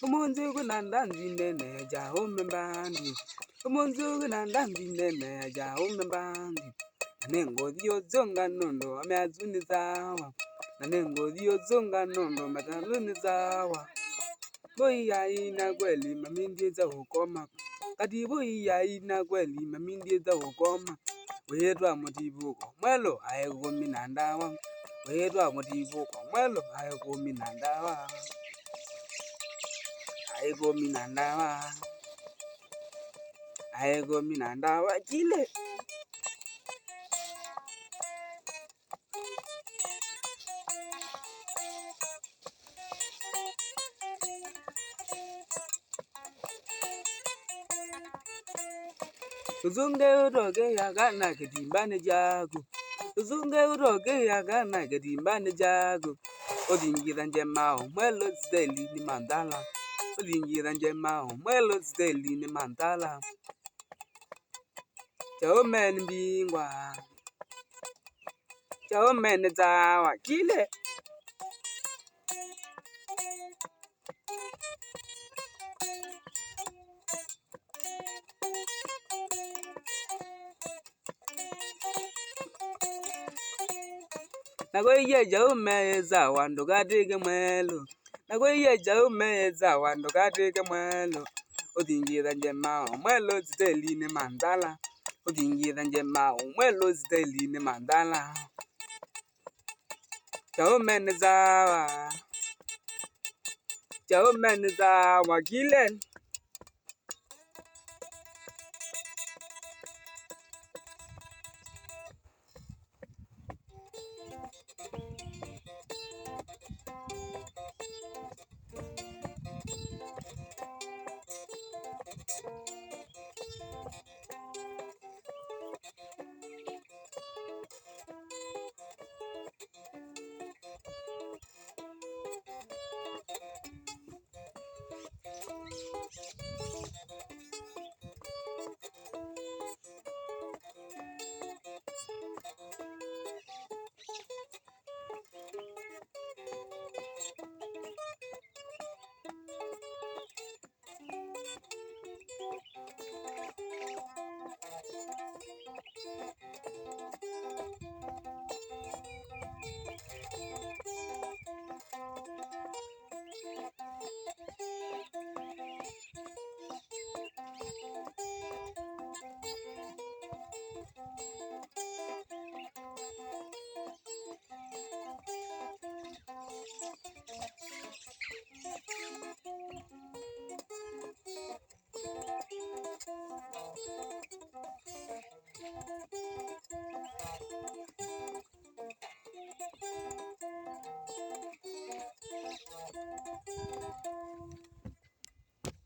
Umunzugu nandanzi nene ja umembandi. Umunzugu nandanzi nene ja umembandi. Nanengo dio zonga nondo ameazuni zawa. Nanengo dio zonga nondo ameazuni zawa. Boy ina kweli mamindi za ukoma. Kati boy ina kweli mamindi za ukoma. Wedwa motivuko mwelo ayego minandawa. Wedwa motivuko mwelo ayego minandawa. Ayego minandawa kile. Uzunge uroge ya gana kedimbane jago. Uzunge uroge ya gana kedimbane jago. Odingira njemao mwelo steli ni mandala. Odingira njemao mwelo steli ni mandala. Chao men bingwa. Chao men zawa kile. Nagoye jao meza wando gadege mwelo. Nagoye jao meza wando gadege mwelo. Odingira njemao mwelo steli ni mandala. Odingira njemao mwelo steli ni mandala. Chao men zawa. Chao men zawa kile.